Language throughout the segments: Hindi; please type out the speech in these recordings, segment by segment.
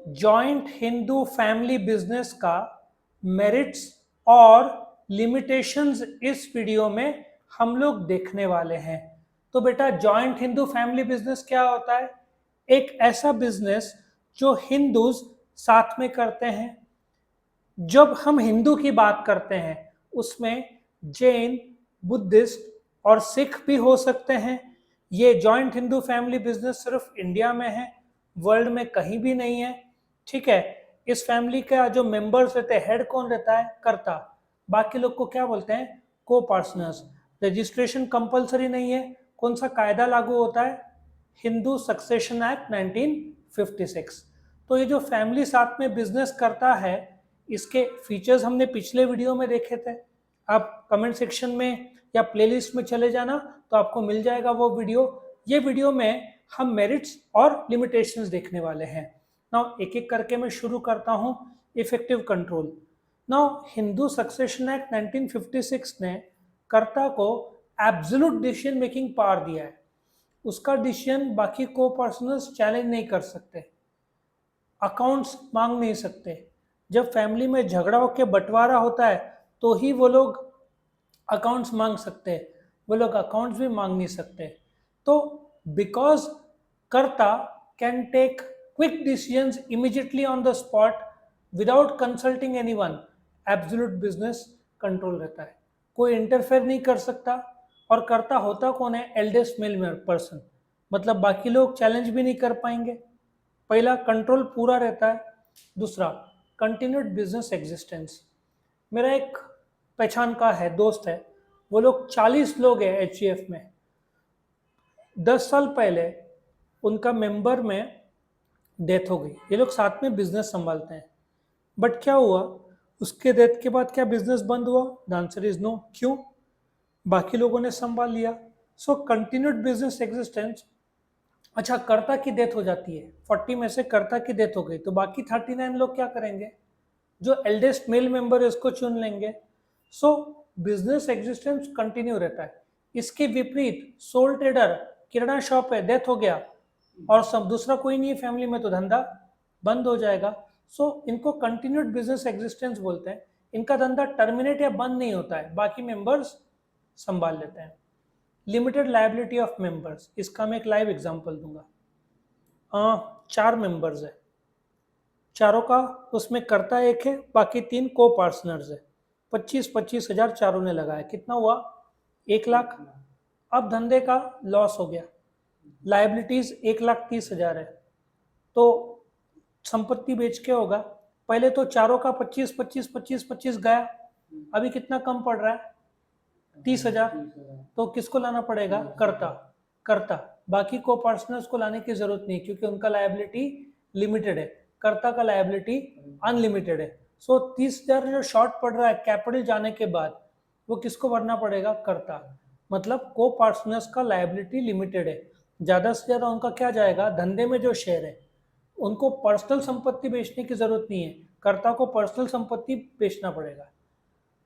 जॉइंट हिंदू फैमिली बिजनेस का मेरिट्स और लिमिटेशंस इस वीडियो में हम लोग देखने वाले हैं। तो बेटा, जॉइंट हिंदू फैमिली बिजनेस क्या होता है? एक ऐसा बिजनेस जो हिंदूज साथ में करते हैं। जब हम हिंदू की बात करते हैं उसमें जैन, बुद्धिस्ट और सिख भी हो सकते हैं। ये जॉइंट हिंदू फैमिली बिजनेस सिर्फ इंडिया में है, वर्ल्ड में कहीं भी नहीं है। ठीक है। इस फैमिली का जो मेंबर्स रहते हैं, हेड कौन रहता है? कर्ता। बाकी लोग को क्या बोलते हैं? को पार्टनर्स। रजिस्ट्रेशन कंपलसरी नहीं है। कौन सा कायदा लागू होता है? Hindu succession act 1956। तो ये जो फैमिली साथ में बिजनेस करता है, इसके फीचर्स हमने पिछले वीडियो में देखे थे। आप कमेंट सेक्शन में या प्लेलिस्ट में चले जाना तो आपको मिल जाएगा वो वीडियो। ये वीडियो में हम मेरिट्स और लिमिटेशंस देखने वाले हैं। नाउ एक एक करके मैं शुरू करता हूं। Effective control. Now Hindu succession act 1956 ने कर्ता को एब्सोल्यूट डिसीजन मेकिंग पावर दिया है। उसका डिसीजन बाकी को पर्सनल्स चैलेंज नहीं कर सकते, अकाउंट्स मांग नहीं सकते। जब फैमिली में झगड़ा होकर बंटवारा होता है तो ही वो लोग अकाउंट्स मांग सकते हैं, वो लोग अकाउंट्स भी मांग नहीं सकते। तो बिकॉज कर्ता can take quick decisions immediately on the spot without consulting anyone, absolute business control रहता है। कोई इंटरफेयर नहीं कर सकता। और कर्ता होता कौन है? एल्डेस्ट मेल पर्सन, मतलब बाकी लोग चैलेंज भी नहीं कर पाएंगे। पहला, कंट्रोल पूरा रहता है। दूसरा, कंटिन्यूड बिजनेस एग्जिस्टेंस। मेरा एक पहचान का है, दोस्त है, वो लोग 40 लोग हैं एचजीएफ में। 10 साल पहले उनका मेंबर में डेथ हो गई। ये लोग साथ में बिजनेस संभालते हैं, बट क्या हुआ? उसके डेथ के बाद क्या बिजनेस बंद हुआ? The answer is no. क्यों? बाकी लोगों ने संभाल लिया। So continued business existence. अच्छा, कर्ता की डेथ हो जाती है, 40 में से कर्ता की डेथ हो गई, तो बाकी 39 लोग क्या करेंगे? जो एल्डेस्ट मेल मेंबर है उसको चुन लेंगे। सो बिजनेस एग्जिस्टेंस कंटिन्यू रहता है। इसके विपरीत सोल ट्रेडर, किराना शॉप है, डेथ हो गया और सब दूसरा कोई नहीं है फैमिली में, तो धंधा बंद हो जाएगा। सो इनको कंटिन्यूड बिजनेस एग्जिस्टेंस बोलते हैं। इनका धंधा टर्मिनेट या बंद नहीं होता है, बाकी मेंबर्स संभाल लेते हैं। लिमिटेड लायबिलिटी ऑफ मेंबर्स, इसका मैं एक लाइव एग्जांपल दूंगा। 4 मेंबर्स है, चारों का उसमें कर्ता एक है, बाकी 3 को पार्टनर्स है। 25-25 हजार चारों ने लगाया, कितना हुआ? 1 लाख। अब धंधे का लॉस हो गया, लाइबिलिटीज 1,30,000 है, तो संपत्ति बेच के होगा। पहले तो चारों का 25-25-25-25 गया, अभी कितना कम पड़ रहा है? 30,000। तो किसको लाना पड़ेगा? कर्ता। कर्ता। बाकी को पार्टनर्स को लाने की जरूरत नहीं, क्योंकि उनका लायबिलिटी लिमिटेड है, कर्ता का लायबिलिटी अनलिमिटेड है। सो 30,000 जो शॉर्ट पड़ रहा है कैपिटल जाने के बाद, वो किसको भरना पड़ेगा? कर्ता। मतलब को पार्टनर्स का लायबिलिटी लिमिटेड है, ज्यादा से ज्यादा उनका क्या जाएगा? धंधे में जो शेयर है, उनको पर्सनल संपत्ति बेचने की जरूरत नहीं है, कर्ता को पर्सनल संपत्ति बेचना पड़ेगा।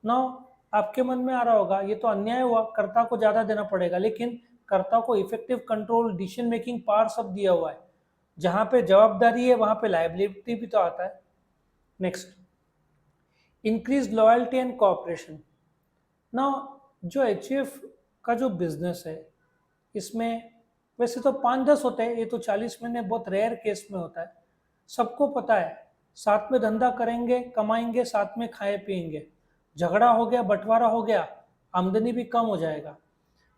ना आपके मन में आ रहा होगा ये तो अन्याय हुआ, कर्ता को ज्यादा देना पड़ेगा, लेकिन कर्ता को effective control, decision making power सब दिया हुआ है। जहां पे जवाबदारी है वहां पे लायबिलिटी भी तो आता है। Next, increase loyalty and cooperation. ना जो एचयूएफ का जो बिजनेस है, इसमें वैसे तो 5-10 होते हैं, ये तो 40 में बहुत रेयर केस में होता है। सबको पता है साथ में धंधा करेंगे, कमाएंगे, साथ में खाए पिएंगे, झगड़ा हो गया, बंटवारा हो गया, आमदनी भी कम हो जाएगा।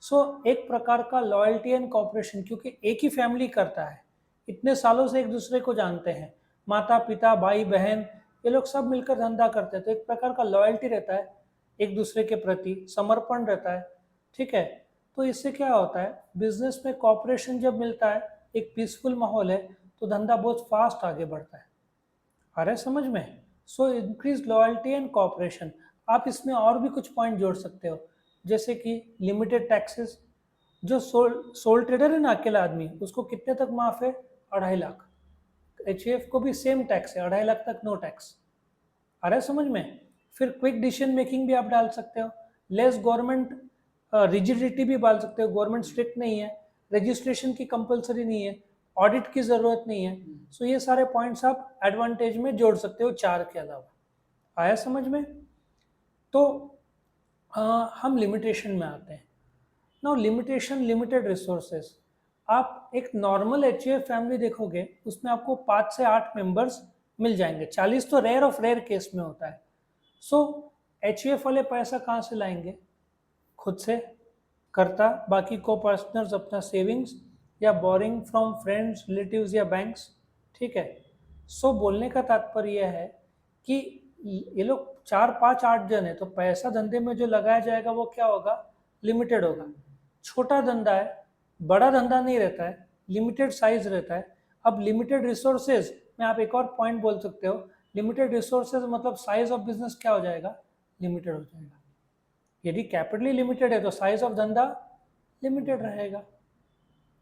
सो एक प्रकार का लॉयल्टी एंड कॉपरेशन, क्योंकि एक ही फैमिली करता है, इतने सालों से एक दूसरे को जानते हैं, माता पिता भाई बहन ये लोग सब मिलकर धंधा करते हैं, तो एक प्रकार का लॉयल्टी रहता है, एक दूसरे के प्रति समर्पण रहता है। ठीक है। तो इससे क्या होता है, बिजनेस में कॉपरेशन जब मिलता है, एक पीसफुल माहौल है, तो धंधा बहुत फास्ट आगे बढ़ता है। आ रहा है समझ में? So increase loyalty and cooperation. आप इसमें और भी कुछ पॉइंट जोड़ सकते हो, जैसे कि लिमिटेड टैक्सेस। जो सोल ट्रेडर है ना, अकेला आदमी, उसको कितने तक माफ है? 2.5 लाख। एचएफ को भी सेम टैक्स है, 2.5 लाख तक नो टैक्स। आ रहा है समझ में? फिर क्विक डिसीजन मेकिंग भी आप डाल सकते हो, लेस गवर्नमेंट रिजिडिटी भी डाल सकते हो, गवर्नमेंट स्ट्रिक्ट नहीं है, रजिस्ट्रेशन की कंपलसरी नहीं है, ऑडिट की ज़रूरत नहीं है। सो ये सारे पॉइंट्स आप एडवांटेज में जोड़ सकते हो 4 के अलावा। आया समझ में? तो हम लिमिटेशन में आते हैं। Now limitation, limited resources. आप एक नॉर्मल एचयूएफ फैमिली देखोगे, उसमें आपको 5 से 8 मेंबर्स मिल जाएंगे। 40 तो रेयर ऑफ रेयर केस में होता है। सो एचयूएफ वाले पैसा कहाँ से लाएंगे? खुद से करता, बाकी को पर्सनर्स अपना सेविंग्स या बोरिंग फ्रॉम फ्रेंड्स, रिलेटिव्स या बैंक्स। ठीक है। सो बोलने का तात्पर्य यह है कि ये लोग 4, 5, 8 जन है, तो पैसा धंधे में जो लगाया जाएगा वो क्या होगा? लिमिटेड होगा। छोटा धंधा है, बड़ा धंधा नहीं रहता है, लिमिटेड साइज रहता है। अब लिमिटेड रिसोर्सेज में आप एक और पॉइंट बोल सकते हो, लिमिटेड रिसोर्सेज मतलब साइज ऑफ बिजनेस क्या हो जाएगा? लिमिटेड हो जाएगा। यदि कैपिटली लिमिटेड है तो साइज ऑफ धंधा लिमिटेड रहेगा।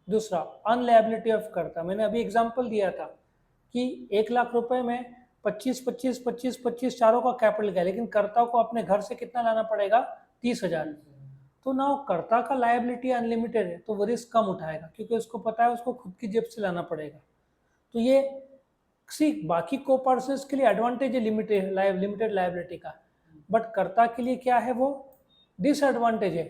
दूसरा, अनलायबिलिटी ऑफ कर्ता। मैंने अभी एग्जांपल दिया था कि 1 लाख रुपए में 25, 25, 25, 25 चारों का कैपिटल गया, लेकिन कर्ता को अपने घर से कितना लाना पड़ेगा? 30,000। तो ना कर्ता का लायबिलिटी अनलिमिटेड है तो वो रिस्क कम उठाएगा, क्योंकि उसको पता है उसको खुद की जेब से लाना पड़ेगा। तो ये बाकी को पर्सन्स के लिए एडवांटेज है लिमिटेड लायबिलिटी का, बट कर्ता के लिए क्या है? वो डिसएडवांटेज है।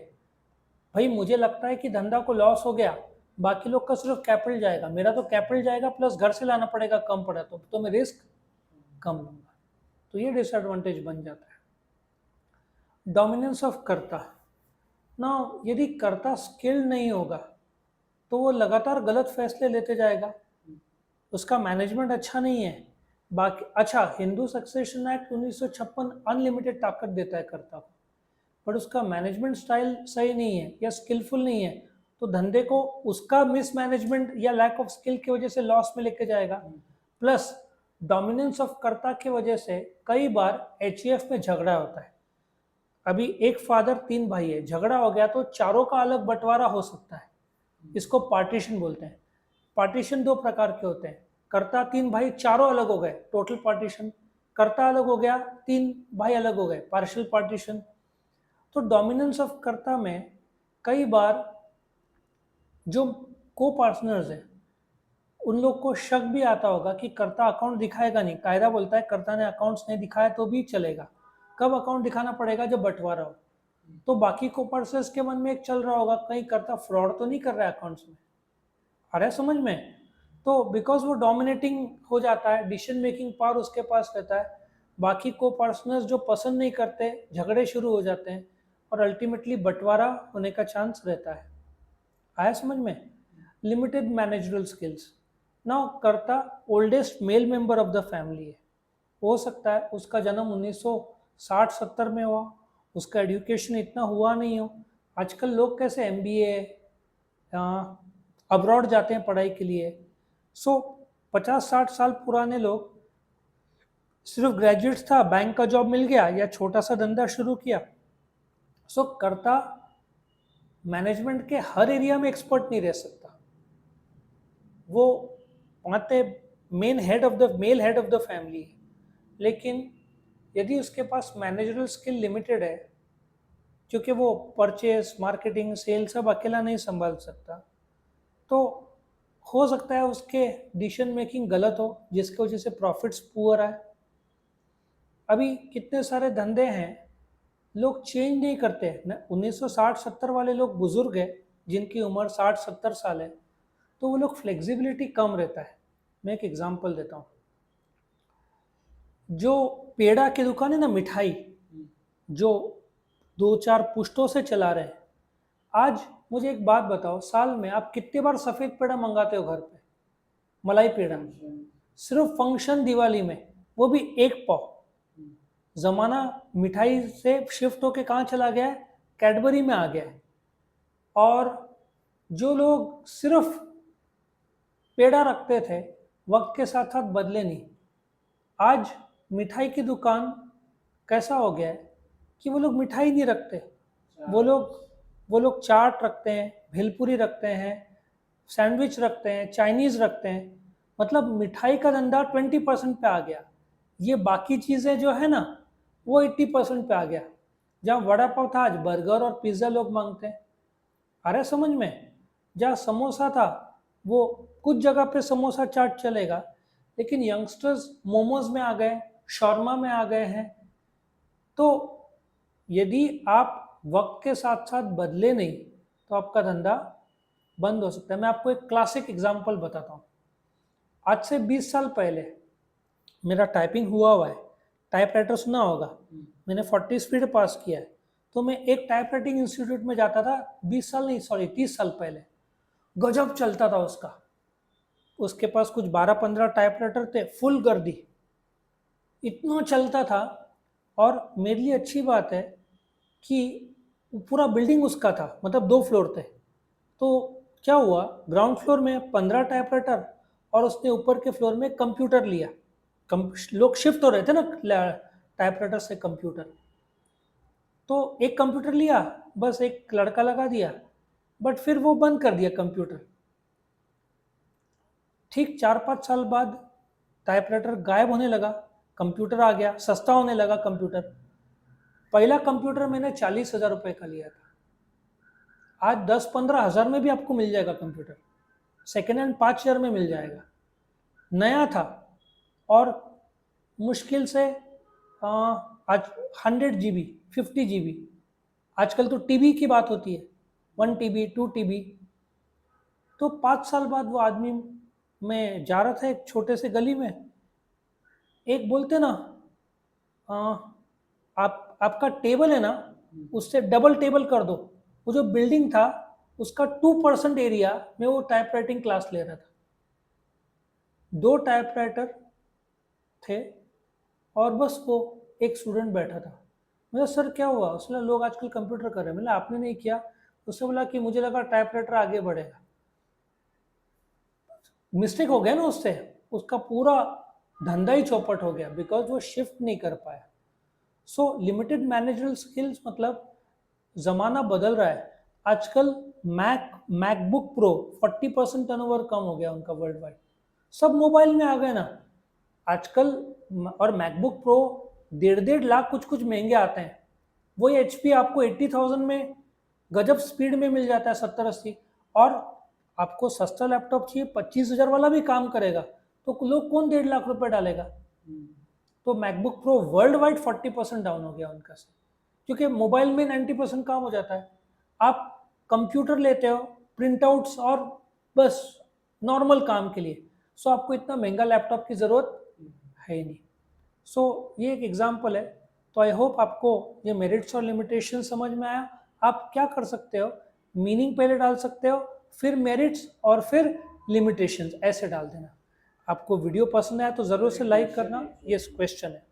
भाई मुझे लगता है कि धंधा को लॉस हो गया, बाकी लोग का सिर्फ कैपिटल जाएगा, मेरा तो कैपिटल जाएगा प्लस घर से लाना पड़ेगा, कम पड़ा तो मैं रिस्क कम लूंगा। तो ये डिसएडवांटेज बन जाता है। डोमिनेंस ऑफ कर्ता। ना यदि कर्ता स्किल्ड नहीं होगा तो वो लगातार गलत फैसले लेते जाएगा, उसका मैनेजमेंट अच्छा नहीं है। बाकी अच्छा, हिंदू सक्सेशन एक्ट 1956 अनलिमिटेड ताकत देता है कर्ता को, बट उसका मैनेजमेंट स्टाइल सही नहीं है या स्किलफुल नहीं है, तो धंधे को उसका मिसमैनेजमेंट या लैक ऑफ स्किल की वजह से लॉस में लेके जाएगा। प्लस डोमिनेंस ऑफ कर्ता की वजह से कई बार एचईएफ में झगड़ा होता है। अभी एक फादर 3 भाई है, झगड़ा हो गया तो चारों का अलग बंटवारा हो सकता है, इसको पार्टीशन बोलते हैं। पार्टीशन 2 प्रकार के होते हैं, कर्ता 3 भाई चारों अलग हो गए, टोटल पार्टीशन। कर्ता अलग हो गया, 3 भाई अलग हो गए, पार्शियल पार्टीशन। तो डोमिनेंस ऑफ कर्ता में कई बार जो को पार्टनर्स हैं उन लोग को शक भी आता होगा कि कर्ता अकाउंट दिखाएगा नहीं। कायदा बोलता है कर्ता ने अकाउंट्स नहीं दिखाया तो भी चलेगा, कब अकाउंट दिखाना पड़ेगा? जब बंटवारा हो। तो बाकी को पर्सन्स के मन में एक चल रहा होगा, कहीं कर्ता फ्रॉड तो नहीं कर रहा है अकाउंट्स में। आ रहा है समझ में? तो बिकॉज वो डोमिनेटिंग हो जाता है, डिसीजन मेकिंग पावर उसके पास रहता है, बाकी को पर्सनर्स जो पसंद नहीं करते, झगड़े शुरू हो जाते हैं और अल्टीमेटली बंटवारा होने का चांस रहता है। आया समझ में? Limited managerial skills. नाउ कर्ता oldest male member of the family है, हो सकता है उसका जन्म 1960-70 में हुआ, उसका एजुकेशन इतना हुआ नहीं हो। आजकल लोग कैसे एमबीए अब्रॉड जाते हैं पढ़ाई के लिए। सो 50-60 साल पुराने लोग, सिर्फ ग्रेजुएट्स था, बैंक का जॉब मिल गया या छोटा सा धंधा शुरू किया। सो कर्ता मैनेजमेंट के हर एरिया में एक्सपर्ट नहीं रह सकता। वो मानते male head of the family है, लेकिन यदि उसके पास मैनेजरल स्किल लिमिटेड है, क्योंकि वो परचेस, मार्केटिंग, सेल सब अकेला नहीं संभाल सकता, तो हो सकता है उसके डिसीजन मेकिंग गलत हो, जिसकी वजह से प्रॉफिट्स पुअर आए। अभी कितने सारे धंधे हैं लोग चेंज नहीं करते। 1960-70 वाले लोग बुजुर्ग हैं जिनकी उम्र 60-70 साल है, तो वो लोग फ्लेक्सिबिलिटी कम रहता है। मैं एक एग्जांपल देता हूँ, जो पेड़ा की दुकान है ना, मिठाई जो 2-4 पुश्तों से चला रहे हैं, आज मुझे एक बात बताओ, साल में आप कितने बार सफ़ेद पेड़ा मंगाते हो घर पे? मलाई पेड़ा, सिर्फ फंक्शन दिवाली में, वो भी 1 पाव। ज़माना मिठाई से शिफ्ट होके कहाँ चला गया है? कैडबरी में आ गया है। और जो लोग सिर्फ पेड़ा रखते थे, वक्त के साथ साथ बदले नहीं। आज मिठाई की दुकान कैसा हो गया है कि वो लोग मिठाई नहीं रखते, वो लोग चाट रखते हैं, भेलपुरी रखते हैं, सैंडविच रखते हैं, चाइनीज़ रखते हैं। मतलब मिठाई का धंधा 20% पे आ गया। ये बाकी चीज़ें जो है ना, वो 80% पे आ गया। जहाँ वड़ा पाव था, आज बर्गर और पिज़्ज़ा लोग मांगते हैं। अरे समझ में? जहाँ समोसा था, वो कुछ जगह पे समोसा चाट चलेगा, लेकिन यंगस्टर्स मोमोज में आ गए, शॉर्मा में आ गए हैं। तो यदि आप वक्त के साथ साथ बदले नहीं तो आपका धंधा बंद हो सकता है। मैं आपको एक क्लासिक एग्जांपल बताता हूँ। आज से 20 साल पहले मेरा टाइपिंग हुआ है, टाइपराइटर सुना होगा, मैंने 40 स्पीड पास किया है। तो मैं एक टाइपराइटिंग इंस्टीट्यूट में जाता था, 20 साल नहीं, सॉरी 30 साल पहले। गजब चलता था उसका, उसके पास कुछ 12-15 टाइपराइटर थे, फुल गर्दी, इतना चलता था। और मेरे लिए अच्छी बात है कि पूरा बिल्डिंग उसका था, मतलब 2 फ्लोर थे। तो क्या हुआ, ग्राउंड फ्लोर में 15 टाइपराइटर और उसने ऊपर के फ्लोर में कंप्यूटर लिया। लोग शिफ्ट हो रहे थे ना टाइपराइटर से कंप्यूटर, तो एक कंप्यूटर लिया, बस एक लड़का लगा दिया, बट फिर वो बंद कर दिया कंप्यूटर। ठीक 4-5 साल बाद टाइपराइटर गायब होने लगा, कंप्यूटर आ गया, सस्ता होने लगा कंप्यूटर। पहला कंप्यूटर मैंने 40,000 रुपये का लिया था, आज 10-15 हज़ार में भी आपको मिल जाएगा कंप्यूटर, सेकेंड हैंड 5,000 में मिल जाएगा। नया था और मुश्किल से आज 100 GB, 50 GB। आजकल तो टीबी की बात होती है, 1 TB, 2 TB। तो 5 साल बाद वो आदमी, मैं जा रहा था एक छोटे से गली में, एक बोलते ना, आ, आपका टेबल है ना, उससे डबल टेबल कर दो। वो जो बिल्डिंग था उसका 2% एरिया में वो टाइपराइटिंग क्लास ले रहा था। 2 टाइपराइटर थे और बस वो एक स्टूडेंट बैठा था। मेरा सर क्या हुआ, उसने लोग आजकल कंप्यूटर कर रहे हैं। मैंने आपने नहीं किया। उसने बोला कि मुझे लगा टाइपराइटर आगे बढ़ेगा। मिस्टेक हो गया ना उससे, उसका पूरा धंधा ही चौपट हो गया, बिकॉज वो शिफ्ट नहीं कर पाया। सो लिमिटेड मैनेजरल स्किल्स, मतलब जमाना बदल रहा है। आजकल मैकबुक प्रो 40% टर्नओवर कम हो गया उनका वर्ल्ड वाइड, सब मोबाइल में आ गए ना आजकल। और मैकबुक प्रो 1.5 लाख कुछ कुछ महंगे आते हैं। वही HP आपको 80,000 में गजब स्पीड में मिल जाता है, 70-80। और आपको सस्ता लैपटॉप चाहिए, 25,000 वाला भी काम करेगा, तो लोग कौन 1.5 लाख रुपए डालेगा। तो MacBook pro world wide 40% down हो गया उनका से, क्योंकि मोबाइल में 90% काम हो जाता है। आप कंप्यूटर लेते हो प्रिंट आउट्स और बस नॉर्मल काम के लिए, सो आपको इतना महंगा लैपटॉप की ज़रूरत है ही नहीं। सो ये एक एग्जांपल है। तो आई होप आपको ये मेरिट्स और लिमिटेशन समझ में आया। आप क्या कर सकते हो, मीनिंग पहले डाल सकते हो, फिर मेरिट्स और फिर लिमिटेशंस ऐसे डाल देना। आपको वीडियो पसंद आया तो ज़रूर से लाइक करना। ये क्वेश्चन है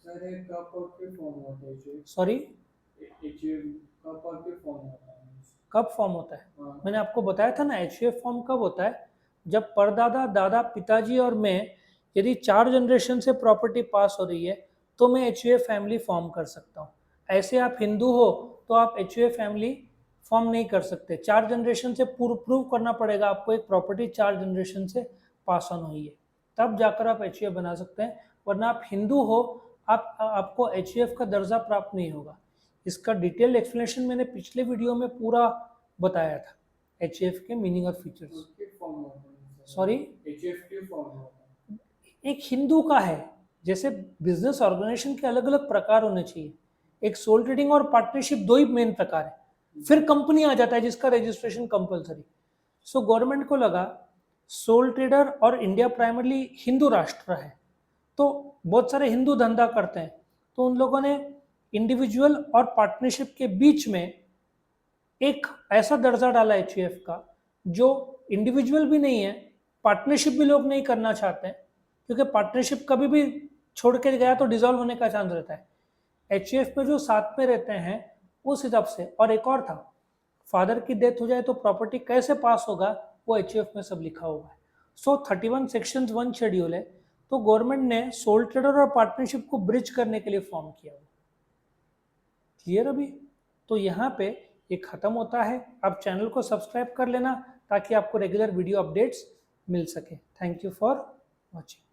सर, एक कप और के फॉर्म होता है जी। सॉरी, कप और के फॉर्म होता है। कब फॉर्म होता है? हाँ। मैंने आपको बताया था ना, HUF फॉर्म कब होता है, जब परदादा, दादा, पिताजी और मैं, यदि 4 जनरेशन से प्रॉपर्टी पास हो रही है तो मैं HUF फैमिली फॉर्म कर सकता हूँ। ऐसे आप हिंदू हो तो आप HUF फैमिली फॉर्म नहीं कर सकते। 4 जनरेशन से प्रूव करना पड़ेगा आपको एक प्रॉपर्टी 4 जनरेशन से पास ऑन हुई है, तब जाकर आप HUF बना सकते हैं। वरना आप हिंदू हो, आपको HUF का दर्जा प्राप्त नहीं होगा। इसका डिटेल एक्सप्लेनेशन मैंने पिछले वीडियो में पूरा बताया था, HUF के मीनिंग और फीचर्स। उसके फॉर्म होता है सर। सॉरी, HF के फॉर्म होता है। एक हिंदू का है, जैसे बिजनेस ऑर्गेनाइजेशन के अलग अलग प्रकार होने चाहिए। एक सोल ट्रेडिंग और पार्टनरशिप 2 ही मेन प्रकार है, फिर कंपनी आ जाता है जिसका रजिस्ट्रेशन कंपलसरी। सो गवर्नमेंट को लगा सोल ट्रेडर और इंडिया प्राइमरली हिंदू राष्ट्र है, तो बहुत सारे हिंदू धंधा करते हैं, तो उन लोगों ने इंडिविजुअल और पार्टनरशिप के बीच में एक ऐसा दर्जा डाला HUF का जो इंडिविजुअल भी नहीं है, पार्टनरशिप भी लोग नहीं करना चाहते हैं, क्योंकि पार्टनरशिप कभी भी छोड़ के गया तो डिसॉल्व होने का चांस रहता है। HUF में जो साथ में रहते हैं उस हिसाब से। और एक और था, फादर की डेथ हो जाए तो प्रॉपर्टी कैसे पास होगा, वो HUF में सब लिखा हुआ है। सो 31 सेक्शन 1 शेड्यूल है, तो गवर्नमेंट ने सोल ट्रेडर और पार्टनरशिप को ब्रिज करने के लिए फॉर्म किया हुआ। क्लियर अभी? तो यहाँ पे ये खत्म होता है। आप चैनल को सब्सक्राइब कर लेना ताकि आपको रेगुलर वीडियो अपडेट्स मिल सके। Thank you for watching.